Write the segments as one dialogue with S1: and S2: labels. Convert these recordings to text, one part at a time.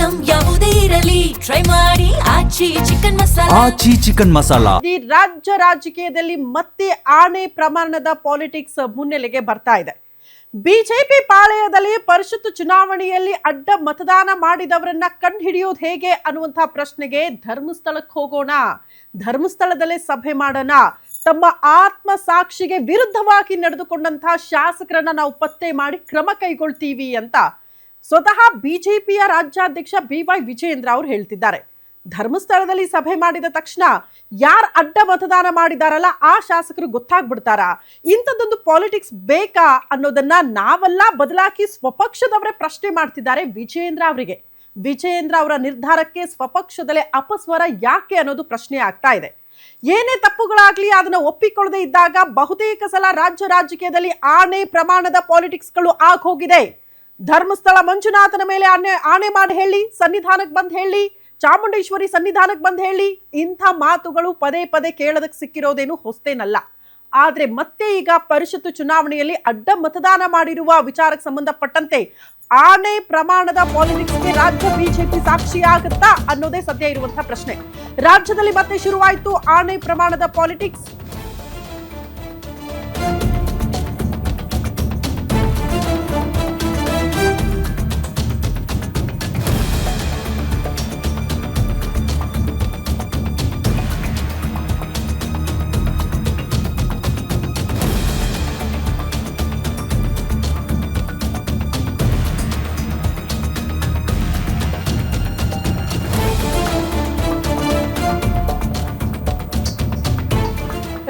S1: Item ಯಾವುದೇ ಇರಲಿ try ಮಾಡಿ ಆಚಿ ಚಿಕನ್ ಮಸಾಲಾ.
S2: ಈ ರಾಜ್ಯ ರಾಜಕೀಯದಲ್ಲಿ ಮತ್ತೆ ಆಣೆ ಪ್ರಮಾಣದ ಪಾಲಿಟಿಕ್ಸ್ ಮುನ್ನೆಲೆಗೆ ಬರ್ತಾ ಇದೆ. ಬಿಜೆಪಿ ಪಾಳೆಯದಲ್ಲಿ ಪರಿಷತ್ ಚುನಾವಣೆಯಲ್ಲಿ ಅಡ್ಡ ಮತದಾನ ಮಾಡಿದವರನ್ನ ಕಂಡುಹಿಡಿಯೋದು ಹೇಗೆ ಅನ್ನುವಂತಹ ಪ್ರಶ್ನೆಗೆ ಧರ್ಮಸ್ಥಳಕ್ಕೆ ಹೋಗೋಣ, ಧರ್ಮಸ್ಥಳದಲ್ಲೇ ಸಭೆ ಮಾಡೋಣ, ತಮ್ಮ ಆತ್ಮ ಸಾಕ್ಷಿಗೆ ವಿರುದ್ಧವಾಗಿ ನಡೆದುಕೊಂಡಂತಹ ಶಾಸಕರನ್ನ ನಾವು ಪತ್ತೆ ಮಾಡಿ ಕ್ರಮ ಕೈಗೊಳ್ತೀವಿ ಅಂತ ಸ್ವತಃ ಬಿಜೆಪಿಯ ರಾಜ್ಯಾಧ್ಯಕ್ಷ BY ವಿಜಯೇಂದ್ರ ಅವರು ಹೇಳ್ತಿದ್ದಾರೆ. ಧರ್ಮಸ್ಥಳದಲ್ಲಿ ಸಭೆ ಮಾಡಿದ ತಕ್ಷಣ ಯಾರು ಅಡ್ಡ ಮತದಾನ ಮಾಡಿದಾರಲ್ಲ ಆ ಶಾಸಕರು ಗೊತ್ತಾಗ್ಬಿಡ್ತಾರ. ಇಂಥದ್ದೊಂದು ಪಾಲಿಟಿಕ್ಸ್ ಬೇಕಾ ಅನ್ನೋದನ್ನ ನಾವೆಲ್ಲ ಬದಲಾಗಿ ಸ್ವಪಕ್ಷದವರೇ ಪ್ರಶ್ನೆ ಮಾಡ್ತಿದ್ದಾರೆ ವಿಜಯೇಂದ್ರ ಅವರಿಗೆ. ವಿಜಯೇಂದ್ರ ಅವರ ನಿರ್ಧಾರಕ್ಕೆ ಸ್ವಪಕ್ಷದಲ್ಲೇ ಅಪಸ್ವರ ಯಾಕೆ ಅನ್ನೋದು ಪ್ರಶ್ನೆ ಆಗ್ತಾ ಇದೆ. ಏನೇ ತಪ್ಪುಗಳಾಗ್ಲಿ ಅದನ್ನ ಒಪ್ಪಿಕೊಳ್ಳದೆ ಇದ್ದಾಗ ಬಹುತೇಕ ಸಲ ರಾಜ್ಯ ರಾಜಕೀಯದಲ್ಲಿ ಆಣೆ ಪ್ರಮಾಣದ ಪಾಲಿಟಿಕ್ಸ್ಗಳು ಆಗ್ ಹೋಗಿದೆ. ಧರ್ಮಸ್ಥಳ ಮಂಜುನಾಥನ ಮೇಲೆ ಆಣೆ ಮಾಡಿ ಹೇಳಿ, ಸನ್ನಿಧಾನಕ್ಕೆ ಬಂದ್ ಹೇಳಿ, ಚಾಮುಂಡೇಶ್ವರಿ ಸನ್ನಿಧಾನಕ್ಕೆ ಬಂದ್ ಹೇಳಿ, ಇಂಥ ಮಾತುಗಳು ಪದೇ ಪದೇ ಕೇಳೋದಕ್ಕೆ ಸಿಕ್ಕಿರೋದೇನು ಹೊಸ್ತೇನಲ್ಲ. ಆದ್ರೆ ಮತ್ತೆ ಈಗ ಪರಿಷತ್ತು ಚುನಾವಣೆಯಲ್ಲಿ ಅಡ್ಡ ಮತದಾನ ಮಾಡಿರುವ ವಿಚಾರಕ್ಕೆ ಸಂಬಂಧಪಟ್ಟಂತೆ ಆಣೆ ಪ್ರಮಾಣದ ಪಾಲಿಟಿಕ್ಸ್ಗೆ ರಾಜ್ಯ ಬಿಜೆಪಿ ಸಾಕ್ಷಿಯಾಗುತ್ತಾ ಅನ್ನೋದೇ ಸದ್ಯ ಇರುವಂತಹ ಪ್ರಶ್ನೆ. ರಾಜ್ಯದಲ್ಲಿ ಮತ್ತೆ ಶುರುವಾಯಿತು ಆಣೆ ಪ್ರಮಾಣದ ಪಾಲಿಟಿಕ್ಸ್.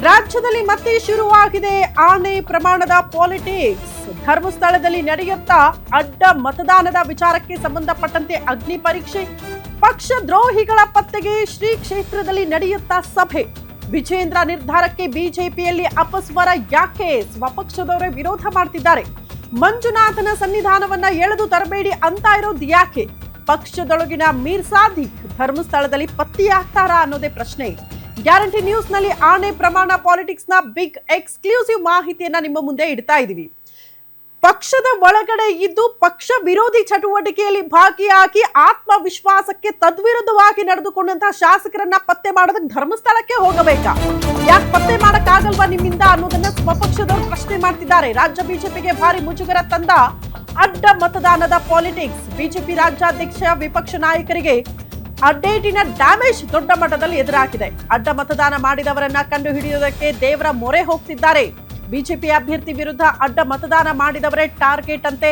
S2: ರಾಜ್ಯದಲ್ಲಿ ಮತ್ತೆ ಶುರುವಾಗಿದೆ ಆಣೆ ಪ್ರಮಾಣದ ಪಾಲಿಟಿಕ್ಸ್. ಧರ್ಮಸ್ಥಳದಲ್ಲಿ ನಡೆಯುತ್ತಾ ಅಡ್ಡ ಮತದಾನದ ವಿಚಾರಕ್ಕೆ ಸಂಬಂಧಪಟ್ಟಂತೆ ಅಗ್ನಿ ಪರೀಕ್ಷೆ, ಪಕ್ಷ ದ್ರೋಹಿಗಳ ಪತ್ತೆಗೆ ಶ್ರೀ ಕ್ಷೇತ್ರದಲ್ಲಿ ನಡೆಯುತ್ತಾ ಸಭೆ. ವಿಜೇಂದ್ರ ನಿರ್ಧಾರಕ್ಕೆ ಬಿಜೆಪಿಯಲ್ಲಿ ಅಪಸ್ವರ ಯಾಕೆ? ಸ್ವಪಕ್ಷದವರೇ ವಿರೋಧ ಮಾಡ್ತಿದ್ದಾರೆ. ಮಂಜುನಾಥನ ಸನ್ನಿಧಾನವನ್ನ ಎಳೆದು ತರಬೇಡಿ ಅಂತ ಇರೋದು ಯಾಕೆ? ಪಕ್ಷದೊಳಗಿನ ಮೀರ್ ಸಾದಿಕ್ ಧರ್ಮಸ್ಥಳದಲ್ಲಿ ಪತ್ತೆಯಾಗ್ತಾರಾ ಅನ್ನೋದೇ ಪ್ರಶ್ನೆ. ಗ್ಯಾರಂಟಿ ನ್ಯೂಸ್ ನಲ್ಲಿ ಆಣೆ ಪ್ರಮಾಣ ಪಾಲಿಟಿಕ್ಸ್ ನ ಬಿಗ್ ಎಕ್ಸ್ಕ್ಲೂಸಿವ್ ಮಾಹಿತಿಯನ್ನ ನಿಮ್ಮ ಮುಂದೆ ಇಡ್ತಾ ಇದೀವಿ. ಪಕ್ಷದ ಒಳಗಡೆ ಇದ್ದು ಪಕ್ಷ ವಿರೋಧಿ ಚಟುವಟಿಕೆಯಲ್ಲಿ ಭಾಗಿಯಾಗಿ ಆತ್ಮವಿಶ್ವಾಸಕ್ಕೆ ತದ್ವಿರುದ್ಧವಾಗಿ ನಡೆದುಕೊಂಡಂತಹ ಶಾಸಕರನ್ನ ಪತ್ತೆ ಮಾಡೋದಕ್ಕೆ ಧರ್ಮಸ್ಥಳಕ್ಕೆ ಹೋಗಬೇಕಾ? ಯಾಕೆ ಪತ್ತೆ ಮಾಡಕ್ಕಾಗಲ್ವಾ ನಿಮ್ಮಿಂದ ಅನ್ನೋದನ್ನ ಸ್ವಪಕ್ಷದವರು ಪ್ರಶ್ನೆ ಮಾಡ್ತಿದ್ದಾರೆ. ರಾಜ್ಯ ಬಿಜೆಪಿಗೆ ಭಾರಿ ಮುಜುಗರ ತಂದ ಅಡ್ಡ ಮತದಾನದ ಪಾಲಿಟಿಕ್ಸ್. ಬಿಜೆಪಿ ರಾಜ್ಯಾಧ್ಯಕ್ಷ ವಿಪಕ್ಷ ನಾಯಕರಿಗೆ ಅಡ್ಡೇಟಿನ ಡ್ಯಾಮೇಜ್ ದೊಡ್ಡ ಮಟ್ಟದಲ್ಲಿ ಎದುರಾಗಿದೆ. ಅಡ್ಡ ಮತದಾನ ಮಾಡಿದವರನ್ನ ಕಂಡು ಹಿಡಿಯುವುದಕ್ಕೆ ದೇವರ ಮೊರೆ ಹೋಗ್ತಿದ್ದಾರೆ. ಬಿಜೆಪಿ ಅಭ್ಯರ್ಥಿ ವಿರುದ್ಧ ಅಡ್ಡ ಮತದಾನ ಮಾಡಿದವರೇ ಟಾರ್ಗೆಟ್ ಅಂತೆ.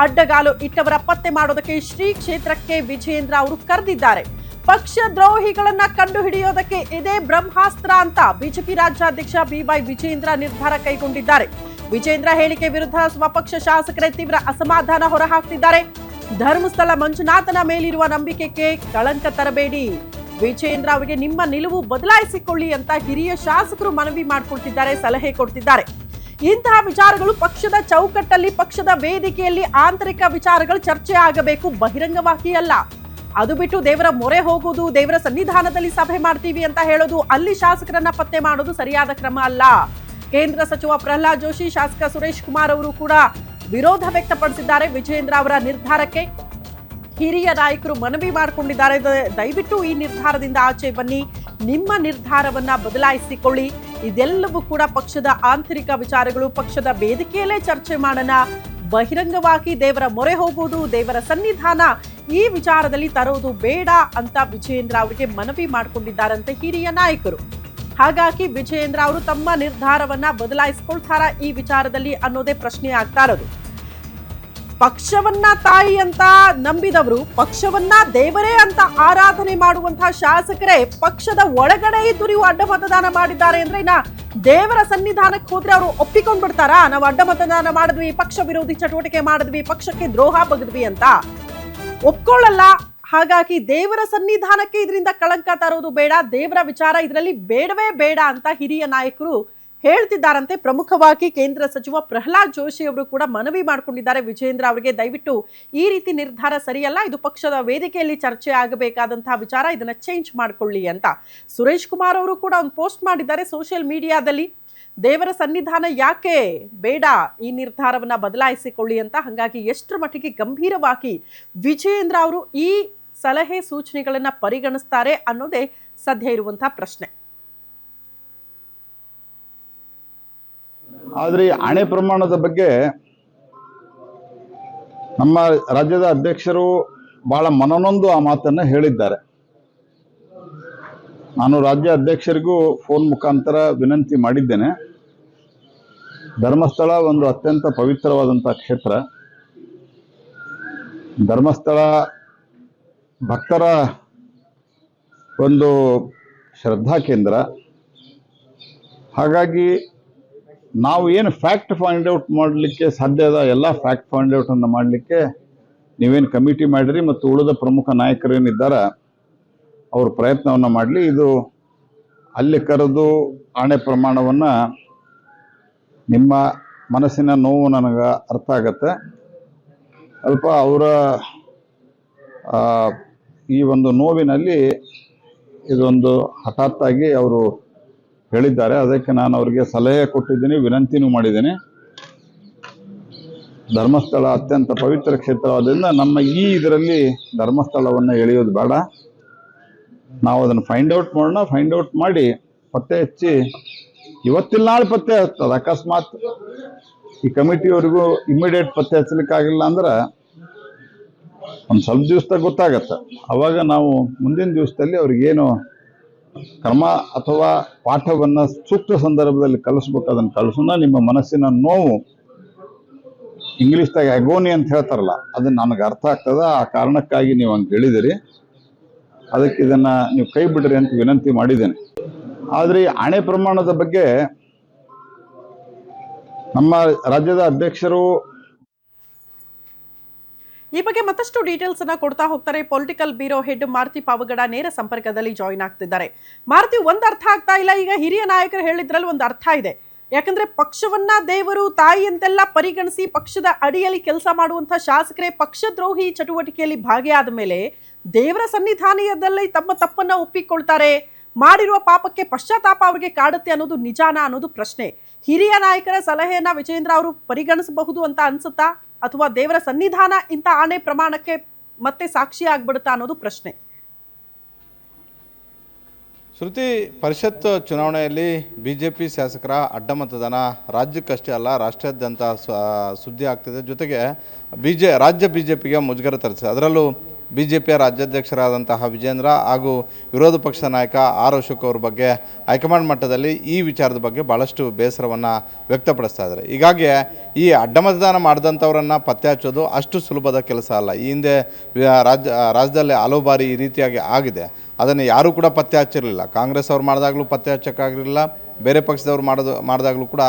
S2: ಅಡ್ಡಗಾಲು ಇಟ್ಟವರ ಪತ್ತೆ ಮಾಡೋದಕ್ಕೆ ಶ್ರೀ ಕ್ಷೇತ್ರಕ್ಕೆ ವಿಜಯೇಂದ್ರ ಅವರು ಕರೆದಿದ್ದಾರೆ. ಪಕ್ಷ ದ್ರೋಹಿಗಳನ್ನ ಕಂಡು ಹಿಡಿಯೋದಕ್ಕೆ ಇದೇ ಬ್ರಹ್ಮಾಸ್ತ್ರ ಅಂತ ಬಿಜೆಪಿ ರಾಜ್ಯಾಧ್ಯಕ್ಷ BY ವಿಜಯೇಂದ್ರ ನಿರ್ಧಾರ ಕೈಗೊಂಡಿದ್ದಾರೆ. ವಿಜಯೇಂದ್ರ ಹೇಳಿಕೆ ವಿರುದ್ಧ ಸ್ವಪಕ್ಷ ಶಾಸಕರೇ ತೀವ್ರ ಅಸಮಾಧಾನ ಹೊರಹಾಕ್ತಿದ್ದಾರೆ. ಧರ್ಮಸ್ಥಳ ಮಂಜುನಾಥನ ಮೇಲಿರುವ ನಂಬಿಕೆಗೆ ಕಳಂಕ ತರಬೇಡಿ, ವಿಜಯೇಂದ್ರ ಅವರಿಗೆ ನಿಮ್ಮ ನಿಲುವು ಬದಲಾಯಿಸಿಕೊಳ್ಳಿ ಅಂತ ಹಿರಿಯ ಶಾಸಕರು ಮನವಿ ಮಾಡಿಕೊಳ್ತಿದ್ದಾರೆ, ಸಲಹೆ ಕೊಡ್ತಿದ್ದಾರೆ. ಇಂತಹ ವಿಚಾರಗಳು ಪಕ್ಷದ ಚೌಕಟ್ಟಲ್ಲಿ, ಪಕ್ಷದ ವೇದಿಕೆಯಲ್ಲಿ ಆಂತರಿಕ ವಿಚಾರಗಳು ಚರ್ಚೆ ಆಗಬೇಕು, ಬಹಿರಂಗವಾಗಿ ಅಲ್ಲ. ಅದು ಬಿಟ್ಟು ದೇವರ ಮೊರೆ ಹೋಗುವುದು, ದೇವರ ಸನ್ನಿಧಾನದಲ್ಲಿ ಸಭೆ ಮಾಡ್ತೀವಿ ಅಂತ ಹೇಳೋದು, ಅಲ್ಲಿ ಶಾಸಕರನ್ನ ಪತ್ತೆ ಮಾಡೋದು ಸರಿಯಾದ ಕ್ರಮ ಅಲ್ಲ. ಕೇಂದ್ರ ಸಚಿವ ಪ್ರಹ್ಲಾದ್ ಜೋಶಿ, ಶಾಸಕ ಸುರೇಶ್ ಕುಮಾರ್ ಅವರು ಕೂಡ ವಿರೋಧ ವ್ಯಕ್ತಪಡಿಸಿದ್ದಾರೆ ವಿಜಯೇಂದ್ರ ಅವರ ನಿರ್ಧಾರಕ್ಕೆ. ಹಿರಿಯ ನಾಯಕರು ಮನವಿ ಮಾಡಿಕೊಂಡಿದ್ದಾರೆ, ದಯವಿಟ್ಟು ಈ ನಿರ್ಧಾರದಿಂದ ಆಚೆ ಬನ್ನಿ, ನಿಮ್ಮ ನಿರ್ಧಾರವನ್ನ ಬದಲಾಯಿಸಿಕೊಳ್ಳಿ. ಇದೆಲ್ಲವೂ ಕೂಡ ಪಕ್ಷದ ಆಂತರಿಕ ವಿಚಾರಗಳು, ಪಕ್ಷದ ವೇದಿಕೆಯಲ್ಲೇ ಚರ್ಚೆ ಮಾಡೋಣ. ಬಹಿರಂಗವಾಗಿ ದೇವರ ಮೊರೆ ಹೋಗುವುದು, ದೇವರ ಸನ್ನಿಧಾನ ಈ ವಿಚಾರದಲ್ಲಿ ತರೋದು ಬೇಡ ಅಂತ ವಿಜಯೇಂದ್ರ ಅವರಿಗೆ ಮನವಿ ಮಾಡಿಕೊಂಡಿದ್ದಾರಂತೆ ಹಿರಿಯ ನಾಯಕರು. ಹಾಗಾಗಿ ವಿಜಯೇಂದ್ರ ಅವರು ತಮ್ಮ ನಿರ್ಧಾರವನ್ನ ಬದಲಾಯಿಸಿಕೊಳ್ತಾರ ಈ ವಿಚಾರದಲ್ಲಿ ಅನ್ನೋದೇ ಪ್ರಶ್ನೆ ಆಗ್ತಾ ಇರೋದು. ಪಕ್ಷವನ್ನ ತಾಯಿ ಅಂತ ನಂಬಿದವರು, ಪಕ್ಷವನ್ನ ದೇವರೇ ಅಂತ ಆರಾಧನೆ ಮಾಡುವಂತಹ ಶಾಸಕರೇ ಪಕ್ಷದ ಒಳಗಡೆ ಇದ್ದು ನೀವು ಅಡ್ಡ ಮತದಾನ ಮಾಡಿದ್ದಾರೆ ಅಂದ್ರೆ ಇನ್ನ ದೇವರ ಸನ್ನಿಧಾನಕ್ಕೆ ಹೋದ್ರೆ ಅವರು ಒಪ್ಪಿಕೊಂಡ್ ಬಿಡ್ತಾರಾ? ನಾವು ಅಡ್ಡ ಮತದಾನ ಮಾಡಿದ್ವಿ, ಪಕ್ಷ ವಿರೋಧಿ ಚಟುವಟಿಕೆ ಮಾಡಿದ್ವಿ, ಪಕ್ಷಕ್ಕೆ ದ್ರೋಹ ಬಗೆದ್ವಿ ಅಂತ ಒಪ್ಕೊಳ್ಳಲ್ಲ. ಹಾಗಾಗಿ ದೇವರ ಸನ್ನಿಧಾನಕ್ಕೆ ಇದರಿಂದ ಕಳಂಕ ತರೋದು ಬೇಡ, ದೇವರ ವಿಚಾರ ಇದರಲ್ಲಿ ಬೇಡವೇ ಬೇಡ ಅಂತ ಹಿರಿಯ ನಾಯಕರು ಹೇಳ್ತಿದ್ದಾರಂತೆ. ಪ್ರಮುಖವಾಗಿ ಕೇಂದ್ರ ಸಚಿವ ಪ್ರಹ್ಲಾದ್ ಜೋಶಿ ಅವರು ಕೂಡ ಮನವಿ ಮಾಡಿಕೊಂಡಿದ್ದಾರೆ ವಿಜಯೇಂದ್ರ ಅವರಿಗೆ, ದಯವಿಟ್ಟು ಈ ರೀತಿ ನಿರ್ಧಾರ ಸರಿಯಲ್ಲ, ಇದು ಪಕ್ಷದ ವೇದಿಕೆಯಲ್ಲಿ ಚರ್ಚೆ ಆಗಬೇಕಾದಂತಹ ವಿಚಾರ, ಇದನ್ನ ಚೇಂಜ್ ಮಾಡ್ಕೊಳ್ಳಿ ಅಂತ. ಸುರೇಶ್ ಕುಮಾರ್ ಅವರು ಕೂಡ ಒಂದು ಪೋಸ್ಟ್ ಮಾಡಿದ್ದಾರೆ ಸೋಷಿಯಲ್ ಮೀಡಿಯಾದಲ್ಲಿ, ದೇವರ ಸನ್ನಿಧಾನ ಯಾಕೆ ಬೇಡ, ಈ ನಿರ್ಧಾರವನ್ನ ಬದಲಾಯಿಸಿಕೊಳ್ಳಿ ಅಂತ. ಹಾಗಾಗಿ ಎಷ್ಟರ ಮಟ್ಟಿಗೆ ಗಂಭೀರವಾಗಿ ವಿಜಯೇಂದ್ರ ಅವರು ಈ ಸಲಹೆ ಸೂಚನೆಗಳನ್ನ ಪರಿಗಣಿಸ್ತಾರೆ ಅನ್ನೋದೇ ಸದ್ಯ ಇರುವಂತಹ ಪ್ರಶ್ನೆ.
S3: ಆದರೆ ಆಣೆ ಪ್ರಮಾಣದ ಬಗ್ಗೆ ನಮ್ಮ ರಾಜ್ಯದ ಅಧ್ಯಕ್ಷರು ಬಹಳ ಮನನೊಂದು ಆ ಮಾತನ್ನ ಹೇಳಿದ್ದಾರೆ. ನಾನು ರಾಜ್ಯ ಅಧ್ಯಕ್ಷರಿಗೂ ಫೋನ್ ಮುಖಾಂತರ ವಿನಂತಿ ಮಾಡಿದ್ದೇನೆ. ಧರ್ಮಸ್ಥಳ ಒಂದು ಅತ್ಯಂತ ಪವಿತ್ರವಾದಂತಹ ಕ್ಷೇತ್ರ. ಧರ್ಮಸ್ಥಳ ಭಕ್ತರ ಒಂದು ಶ್ರದ್ಧಾ ಕೇಂದ್ರ. ಹಾಗಾಗಿ ನಾವು ಏನು ಫ್ಯಾಕ್ಟ್ ಫೈಂಡ್ ಔಟ್ ಮಾಡಲಿಕ್ಕೆ ಸಾಧ್ಯ ಅದ ಎಲ್ಲ ಫ್ಯಾಕ್ಟ್ ಫೈಂಡ್ ಔಟ್ ಅನ್ನು ಮಾಡಲಿಕ್ಕೆ ನೀವೇನು ಕಮಿಟಿ ಮಾಡಿರಿ ಮತ್ತು ಉಳಿದ ಪ್ರಮುಖ ನಾಯಕರು ಏನಿದ್ದಾರೆ ಅವರು ಪ್ರಯತ್ನವನ್ನು ಮಾಡಲಿ. ಇದು ಅಲ್ಲಿ ಕರೆದು ಆಣೆ ಪ್ರಮಾಣವನ್ನು ನಿಮ್ಮ ಮನಸ್ಸಿನ ನೋವು ನನಗೆ ಅರ್ಥ ಆಗತ್ತೆ. ಸ್ವಲ್ಪ ಅವರ ಈ ಒಂದು ನೋವಿನಲ್ಲಿ ಇದೊಂದು ಹಠಾತ್ತಾಗಿ ಅವರು ಹೇಳಿದ್ದಾರೆ. ಅದಕ್ಕೆ ನಾನು ಅವರಿಗೆ ಸಲಹೆ ಕೊಟ್ಟಿದ್ದೀನಿ, ವಿನಂತಿನೂ ಮಾಡಿದ್ದೀನಿ. ಧರ್ಮಸ್ಥಳ ಅತ್ಯಂತ ಪವಿತ್ರ ಕ್ಷೇತ್ರವಾದ್ದರಿಂದ ನಮ್ಮ ಈ ಇದರಲ್ಲಿ ಧರ್ಮಸ್ಥಳವನ್ನು ಎಳೆಯೋದು ಬೇಡ. ನಾವು ಅದನ್ನು ಫೈಂಡ್ ಔಟ್ ಮಾಡೋಣ. ಫೈಂಡ್ ಔಟ್ ಮಾಡಿ ಪತ್ತೆ ಹಚ್ಚಿ ಇವತ್ತಿಲ್ಲ ನಾಳೆ ಪತ್ತೆ ಹಚ್ತದೆ. ಅಕಸ್ಮಾತ್ ಈ ಕಮಿಟಿಯವರಿಗೂ ಇಮಿಡಿಯೇಟ್ ಪತ್ತೆ ಹಚ್ಚಲಿಕ್ಕಾಗಿಲ್ಲ ಅಂದ್ರೆ ಒಂದು ಸ್ವಲ್ಪ ದಿವಸದಾಗ ಗೊತ್ತಾಗತ್ತೆ. ಅವಾಗ ನಾವು ಮುಂದಿನ ದಿವಸದಲ್ಲಿ ಅವ್ರಿಗೇನು ಕ್ರಮ ಅಥವಾ ಪಾಠವನ್ನು ಸೂಕ್ತ ಸಂದರ್ಭದಲ್ಲಿ ಕಲಿಸ್ಬೇಕು ಅದನ್ನು ಕಲಿಸೋಣ. ನಿಮ್ಮ ಮನಸ್ಸಿನ ನೋವು ಇಂಗ್ಲೀಷ್ದಾಗ ಅಗೋನಿ ಅಂತ ಹೇಳ್ತಾರಲ್ಲ, ಅದನ್ನ ನನಗೆ ಅರ್ಥ ಆಗ್ತದ. ಆ ಕಾರಣಕ್ಕಾಗಿ ನೀವು ಹಂಗೆ ಹೇಳಿದಿರಿ. ಅದಕ್ಕೆ ಇದನ್ನ ನೀವು ಕೈ ಬಿಡ್ರಿ ಅಂತ ವಿನಂತಿ ಮಾಡಿದ್ದೇನೆ. ಆದರೆ ಈ ಆಣೆ ಪ್ರಮಾಣದ ಬಗ್ಗೆ ನಮ್ಮ ರಾಜ್ಯದ ಅಧ್ಯಕ್ಷರು
S2: ಈ ಬಗ್ಗೆ ಮತ್ತಷ್ಟು ಡೀಟೇಲ್ಸ್ ಅನ್ನ ಕೊಡ್ತಾ ಹೋಗ್ತಾರೆ. Political bureau head Maruti Pavagada ನೇರ ಸಂಪರ್ಕದಲ್ಲಿ ಜಾಯಿನ್ ಆಗ್ತಿದ್ದಾರೆ. ಮಾರುತಿ, ಒಂದು ಅರ್ಥ ಆಗ್ತಾ ಇಲ್ಲ. ಈಗ ಹಿರಿಯ ನಾಯಕರು ಹೇಳಿದ್ರಲ್ಲಿ ಒಂದು ಅರ್ಥ ಇದೆ. ಯಾಕಂದ್ರೆ ಪಕ್ಷವನ್ನ ದೇವರು ತಾಯಿ ಅಂತೆಲ್ಲ ಪರಿಗಣಿಸಿ ಪಕ್ಷದ ಅಡಿಯಲ್ಲಿ ಕೆಲಸ ಮಾಡುವಂತಹ ಶಾಸಕರೇ ಪಕ್ಷದ್ರೋಹಿ ಚಟುವಟಿಕೆಯಲ್ಲಿ ಭಾಗಿಯಾದ ಮೇಲೆ ದೇವರ ಸನ್ನಿಧಾನದಲ್ಲಿ ತಮ್ಮ ತಪ್ಪನ್ನ ಒಪ್ಪಿಕೊಳ್ತಾರೆ. ಮಾಡಿರುವ ಪಾಪಕ್ಕೆ ಪಶ್ಚಾತ್ತಾಪ ಅವರಿಗೆ ಕಾಡುತ್ತೆ ಅನ್ನೋದು ನಿಜಾನ ಅನ್ನೋದು ಪ್ರಶ್ನೆ. ಹಿರಿಯ ನಾಯಕರ ಸಲಹೆಯನ್ನ ವಿಜೇಂದ್ರ ಅವರು ಪರಿಗಣಿಸಬಹುದು ಅಂತ ಅನ್ಸುತ್ತಾ, ಅಥವಾ ದೇವರ ಸನ್ನಿಧಾನ ಇಂಥ ಆಣೆ ಪ್ರಮಾಣಕ್ಕೆ ಮತ್ತೆ ಸಾಕ್ಷಿ ಆಗ್ಬಿಡುತ್ತಾ ಅನ್ನೋದು ಪ್ರಶ್ನೆ.
S4: ಶ್ರುತಿ, ಪರಿಷತ್ ಚುನಾವಣೆಯಲ್ಲಿ ಬಿಜೆಪಿ ಶಾಸಕರ ಅಡ್ಡ ಮತದಾನ ರಾಜ್ಯಕ್ಕಷ್ಟೇ ಅಲ್ಲ ರಾಷ್ಟ್ರಾದ್ಯಂತ ಸುದ್ದಿ ಆಗ್ತಿದೆ. ಜೊತೆಗೆ ರಾಜ್ಯ ಬಿಜೆಪಿಗೆ ಮುಜುಗರ ತರಿಸಿದೆ. ಅದರಲ್ಲೂ ಬಿಜೆಪಿಯ ರಾಜ್ಯಾಧ್ಯಕ್ಷರಾದಂತಹ ವಿಜೇಂದ್ರ ಹಾಗೂ ವಿರೋಧ ಪಕ್ಷದ ನಾಯಕ ಆರ್ ಅಶೋಕ್ ಅವ್ರ ಬಗ್ಗೆ ಹೈಕಮಾಂಡ್ ಮಟ್ಟದಲ್ಲಿ ಈ ವಿಚಾರದ ಬಗ್ಗೆ ಭಾಳಷ್ಟು ಬೇಸರವನ್ನು ವ್ಯಕ್ತಪಡಿಸ್ತಾ ಇದ್ದಾರೆ. ಹೀಗಾಗಿ ಈ ಅಡ್ಡ ಮತದಾನ ಮಾಡಿದಂಥವ್ರನ್ನು ಪತ್ತೆ ಹಚ್ಚೋದು ಅಷ್ಟು ಸುಲಭದ ಕೆಲಸ ಅಲ್ಲ. ಈ ಹಿಂದೆ ರಾಜ್ಯದಲ್ಲಿ ಹಲವು ಬಾರಿ ಈ ರೀತಿಯಾಗಿ ಆಗಿದೆ. ಅದನ್ನು ಯಾರೂ ಕೂಡ ಪತ್ತೆ ಹಚ್ಚಿರಲಿಲ್ಲ. ಕಾಂಗ್ರೆಸ್ ಅವ್ರು ಮಾಡಿದಾಗಲೂ ಪತ್ತೆ ಹಚ್ಚೋಕ್ಕಾಗಿರಲಿಲ್ಲ, ಬೇರೆ ಪಕ್ಷದವ್ರು ಮಾಡಿದಾಗಲೂ ಕೂಡ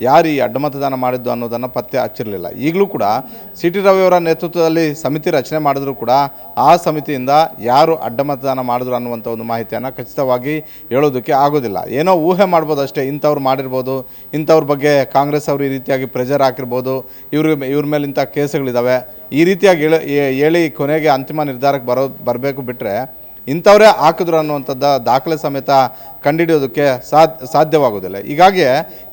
S4: ಯಾರು ಈ ಅಡ್ಡ ಮತದಾನ ಮಾಡಿದ್ದು ಅನ್ನೋದನ್ನು ಪತ್ತೆ ಹಚ್ಚಿರಲಿಲ್ಲ. ಈಗಲೂ ಕೂಡ ಸಿ ಟಿ ರವಿಯವರ ನೇತೃತ್ವದಲ್ಲಿ ಸಮಿತಿ ರಚನೆ ಮಾಡಿದ್ರು ಕೂಡ ಆ ಸಮಿತಿಯಿಂದ ಯಾರು ಅಡ್ಡ ಮತದಾನ ಮಾಡಿದ್ರು ಅನ್ನುವಂಥ ಒಂದು ಮಾಹಿತಿಯನ್ನು ಖಚಿತವಾಗಿ ಹೇಳೋದಕ್ಕೆ ಆಗೋದಿಲ್ಲ. ಏನೋ ಊಹೆ ಮಾಡ್ಬೋದು ಅಷ್ಟೇ. ಇಂಥವ್ರು ಮಾಡಿರ್ಬೋದು, ಇಂಥವ್ರ ಬಗ್ಗೆ ಕಾಂಗ್ರೆಸ್ ಅವರು ಈ ರೀತಿಯಾಗಿ ಪ್ರೆಷರ್ ಹಾಕಿರ್ಬೋದು, ಇವ್ರ ಮೇಲೆ ಇಂಥ ಕೇಸುಗಳಿದ್ದಾವೆ, ಈ ರೀತಿಯಾಗಿ ಹೇಳಿ ಕೊನೆಗೆ ಅಂತಿಮ ನಿರ್ಧಾರಕ್ಕೆ ಬರಬೇಕು. ಬಿಟ್ಟರೆ ಇಂಥವರೇ ಹಾಕಿದ್ರು ಅನ್ನುವಂಥದ್ದು ದಾಖಲೆ ಸಮೇತ ಕಂಡುಹಿಡಿಯೋದಕ್ಕೆ ಸಾಧ್ಯವಾಗೋದಿಲ್ಲ. ಹೀಗಾಗಿ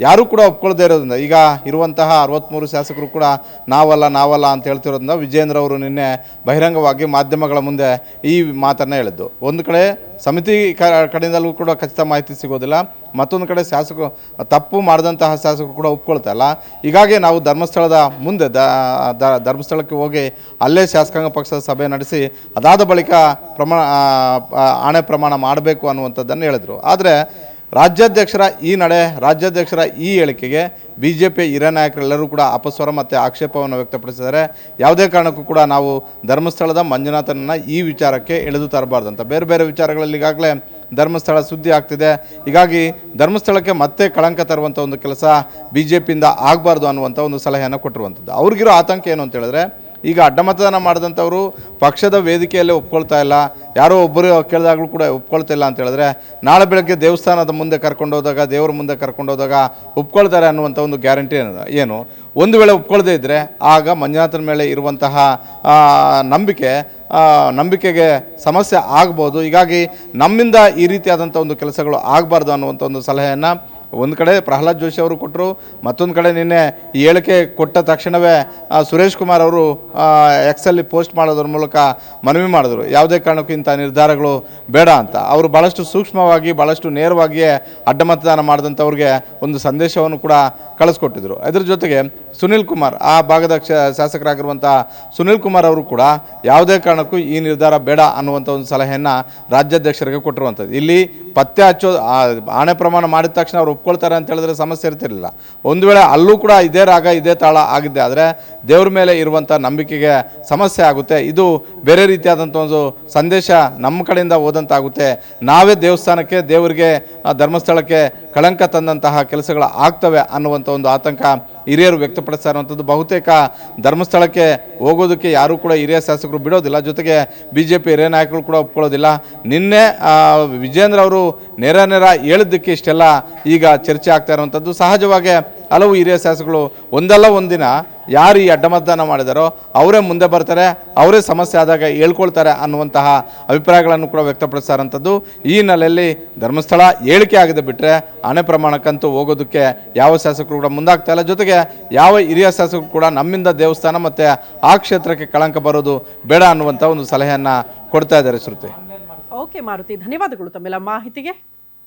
S4: ಯಾರೂ ಕೂಡ ಒಪ್ಕೊಳ್ಳದೇ ಇರೋದ್ರಿಂದ ಈಗ ಇರುವಂತಹ 63 ಶಾಸಕರು ಕೂಡ ನಾವಲ್ಲ ಅಂತ ಹೇಳ್ತಿರೋದ್ರಿಂದ ವಿಜೇಂದ್ರ ಅವರು ನಿನ್ನೆ ಬಹಿರಂಗವಾಗಿ ಮಾಧ್ಯಮಗಳ ಮುಂದೆ ಈ ಮಾತನ್ನು ಹೇಳಿದ್ದು. ಒಂದು ಕಡೆ ಸಮಿತಿ ಕಡೆಯಿಂದಲೂ ಕೂಡ ಖಚಿತ ಮಾಹಿತಿ ಸಿಗೋದಿಲ್ಲ, ಮತ್ತೊಂದು ಕಡೆ ಶಾಸಕರು ತಪ್ಪು ಮಾಡಿದಂತಹ ಶಾಸಕರು ಕೂಡ ಒಪ್ಕೊಳ್ತಾ ಇಲ್ಲ. ಹೀಗಾಗಿ ನಾವು ಧರ್ಮಸ್ಥಳದ ಮುಂದೆ ಧರ್ಮಸ್ಥಳಕ್ಕೆ ಹೋಗಿ ಅಲ್ಲೇ ಶಾಸಕಾಂಗ ಪಕ್ಷದ ಸಭೆ ನಡೆಸಿ ಅದಾದ ಬಳಿಕ ಆಣೆ ಪ್ರಮಾಣ ಮಾಡಬೇಕು ಅನ್ನುವಂಥದ್ದನ್ನು ಹೇಳಿದರು. ಆದರೆ ರಾಜ್ಯಾಧ್ಯಕ್ಷರ ಈ ನಡೆ, ರಾಜ್ಯಾಧ್ಯಕ್ಷರ ಈ ಹೇಳಿಕೆಗೆ ಬಿಜೆಪಿ ಹಿರಿಯ ನಾಯಕರೆಲ್ಲರೂ ಕೂಡ ಅಪಸ್ವರ ಮತ್ತು ಆಕ್ಷೇಪವನ್ನು ವ್ಯಕ್ತಪಡಿಸಿದ್ದಾರೆ. ಯಾವುದೇ ಕಾರಣಕ್ಕೂ ಕೂಡ ನಾವು ಧರ್ಮಸ್ಥಳದ ಮಂಜುನಾಥನನ್ನು ಈ ವಿಚಾರಕ್ಕೆ ಎಳೆದು ತರಬಾರ್ದಂತ. ಬೇರೆ ಬೇರೆ ವಿಚಾರಗಳಲ್ಲಿ ಈಗಾಗಲೇ ಧರ್ಮಸ್ಥಳ ಸುದ್ದಿ ಆಗ್ತಿದೆ. ಹೀಗಾಗಿ ಧರ್ಮಸ್ಥಳಕ್ಕೆ ಮತ್ತೆ ಕಳಂಕ ತರುವಂಥ ಒಂದು ಕೆಲಸ ಬಿಜೆಪಿಯಿಂದ ಆಗಬಾರ್ದು ಅನ್ನುವಂಥ ಒಂದು ಸಲಹೆಯನ್ನು ಕೊಟ್ಟಿರುವಂಥದ್ದು. ಅವ್ರಿಗಿರೋ ಆತಂಕ ಏನು ಅಂತ ಹೇಳಿದ್ರೆ, ಈಗ ಅಡ್ಡ ಮತದಾನ ಮಾಡಿದಂಥವರು ಪಕ್ಷದ ವೇದಿಕೆಯಲ್ಲೇ ಒಪ್ಕೊಳ್ತಾ ಇಲ್ಲ, ಯಾರೋ ಒಬ್ಬರು ಕೇಳಿದಾಗಲೂ ಕೂಡ ಒಪ್ಕೊಳ್ತಾ ಇಲ್ಲ ಅಂತ ಹೇಳಿದ್ರೆ ನಾಳೆ ಬೆಳಗ್ಗೆ ದೇವಸ್ಥಾನದ ಮುಂದೆ ಕರ್ಕೊಂಡೋದಾಗ, ದೇವರ ಮುಂದೆ ಕರ್ಕೊಂಡೋದಾಗ ಒಪ್ಕೊಳ್ತಾರೆ ಅನ್ನುವಂಥ ಒಂದು ಗ್ಯಾರಂಟಿ ಏನು? ಒಂದು ವೇಳೆ ಒಪ್ಕೊಳ್ದೇ ಇದ್ದರೆ ಆಗ ಮಂಜುನಾಥನ ಮೇಲೆ ಇರುವಂತಹ ನಂಬಿಕೆಗೆ ಸಮಸ್ಯೆ ಆಗ್ಬೋದು. ಹೀಗಾಗಿ ನಮ್ಮಿಂದ ಈ ರೀತಿಯಾದಂಥ ಒಂದು ಕೆಲಸಗಳು ಆಗಬಾರ್ದು ಅನ್ನುವಂಥ ಒಂದು ಸಲಹೆಯನ್ನು ಒಂದು ಕಡೆ ಪ್ರಹ್ಲಾದ್ ಜೋಶಿ ಅವರು ಕೊಟ್ಟರು, ಮತ್ತೊಂದು ಕಡೆ ನಿನ್ನೆ ಈ ಹೇಳಿಕೆ ಕೊಟ್ಟ ತಕ್ಷಣವೇ ಸುರೇಶ್ ಕುಮಾರ್ ಅವರು ಎಕ್ಸಲ್ಲಿ ಪೋಸ್ಟ್ ಮಾಡೋದ್ರ ಮೂಲಕ ಮನವಿ ಮಾಡಿದ್ರು, ಯಾವುದೇ ಕಾರಣಕ್ಕೂ ಇಂಥ ನಿರ್ಧಾರಗಳು ಬೇಡ ಅಂತ. ಅವರು ಭಾಳಷ್ಟು ಸೂಕ್ಷ್ಮವಾಗಿ ಭಾಳಷ್ಟು ನೇರವಾಗಿಯೇ ಅಡ್ಡ ಮತದಾನ ಮಾಡಿದಂಥವ್ರಿಗೆ ಒಂದು ಸಂದೇಶವನ್ನು ಕೂಡ ಕಳಿಸ್ಕೊಟ್ಟಿದ್ರು. ಇದರ ಜೊತೆಗೆ ಸುನಿಲ್ ಕುಮಾರ್, ಆ ಭಾಗದ ಶಾಸಕರಾಗಿರುವಂಥ ಸುನಿಲ್ ಕುಮಾರ್ ಅವರು ಕೂಡ ಯಾವುದೇ ಕಾರಣಕ್ಕೂ ಈ ನಿರ್ಧಾರ ಬೇಡ ಅನ್ನುವಂಥ ಒಂದು ಸಲಹೆಯನ್ನು ರಾಜ್ಯಾಧ್ಯಕ್ಷರಿಗೆ ಕೊಟ್ಟಿರುವಂಥದ್ದು. ಇಲ್ಲಿ ಪತ್ತೆ ಹಚ್ಚೋ ಆಣೆ ಪ್ರಮಾಣ ಮಾಡಿದ ತಕ್ಷಣ ಅವ್ರು ಒಪ್ಕೊಳ್ತಾರೆ ಅಂತ ಹೇಳಿದ್ರೆ ಸಮಸ್ಯೆ ಇರ್ತಿರಲಿಲ್ಲ. ಒಂದು ವೇಳೆ ಅಲ್ಲೂ ಕೂಡ ಇದೇ ರಾಗ ಇದೇ ತಾಳ ಆಗಿದ್ದೆ ಆದರೆ ದೇವ್ರ ಮೇಲೆ ಇರುವಂಥ ನಂಬಿಕೆಗೆ ಸಮಸ್ಯೆ ಆಗುತ್ತೆ. ಇದು ಬೇರೆ ರೀತಿಯಾದಂಥ ಒಂದು ಸಂದೇಶ ನಮ್ಮ ಕಡೆಯಿಂದ ಹೋದಂತಾಗುತ್ತೆ. ನಾವೇ ದೇವಸ್ಥಾನಕ್ಕೆ, ದೇವರಿಗೆ, ಧರ್ಮಸ್ಥಳಕ್ಕೆ ಕಳಂಕ ತಂದಂತಹ ಕೆಲಸಗಳು ಆಗ್ತವೆ ಅನ್ನುವಂಥ ಒಂದು ಆತಂಕ ಹಿರಿಯರು ವ್ಯಕ್ತಪಡಿಸ್ತಾ ಇರುವಂಥದ್ದು. ಬಹುತೇಕ ಧರ್ಮಸ್ಥಳಕ್ಕೆ ಹೋಗೋದಕ್ಕೆ ಯಾರೂ ಕೂಡ ಹಿರಿಯ ಶಾಸಕರು ಬಿಡೋದಿಲ್ಲ, ಜೊತೆಗೆ BJP ಹಿರಿಯ ನಾಯಕರು ಕೂಡ ಒಪ್ಕೊಳ್ಳೋದಿಲ್ಲ. ನಿನ್ನೆ ವಿಜೇಂದ್ರ ಅವರು ನೇರ ಹೇಳಿದ್ದಕ್ಕೆ ಇಷ್ಟೆಲ್ಲ ಈಗ ಚರ್ಚೆ ಆಗ್ತಾ ಇರುವಂಥದ್ದು. ಸಹಜವಾಗಿ ಹಲವು ಹಿರಿಯ ಶಾಸಕರು ಒಂದಲ್ಲ ಒಂದಿನ ಯಾರು ಈ ಅಡ್ಡ ಮತದಾನ ಮಾಡಿದಾರೋ ಅವರೇ ಮುಂದೆ ಬರ್ತಾರೆ, ಅವರೇ ಸಮಸ್ಯೆ ಆದಾಗ ಹೇಳ್ಕೊಳ್ತಾರೆ ಅನ್ನುವಂತಹ ಅಭಿಪ್ರಾಯಗಳನ್ನು ಕೂಡ ವ್ಯಕ್ತಪಡಿಸ್ತಾ ಇರೋಂಥದ್ದು. ಈ ಹಿನ್ನೆಲೆಯಲ್ಲಿ ಧರ್ಮಸ್ಥಳ ಹೇಳಿಕೆ ಆಗದೆ ಬಿಟ್ಟರೆ ಹಣೆ ಪ್ರಮಾಣಕ್ಕಂತೂ ಹೋಗೋದಕ್ಕೆ ಯಾವ ಶಾಸಕರು ಕೂಡ ಮುಂದಾಗ್ತಾ ಇಲ್ಲ. ಜೊತೆಗೆ ಯಾವ ಹಿರಿಯ ಶಾಸಕರು ಕೂಡ ನಮ್ಮಿಂದ ದೇವಸ್ಥಾನ ಮತ್ತು ಆ ಕ್ಷೇತ್ರಕ್ಕೆ ಕಳಂಕ ಬರೋದು ಬೇಡ ಅನ್ನುವಂಥ ಒಂದು ಸಲಹೆಯನ್ನು ಕೊಡ್ತಾ ಇದ್ದಾರೆ. ಶ್ರುತಿ.
S2: ಓಕೆ ಮಾರುತಿ, ಧನ್ಯವಾದಗಳು ತಮ್ಮೆಲ್ಲ ಮಾಹಿತಿಗೆ.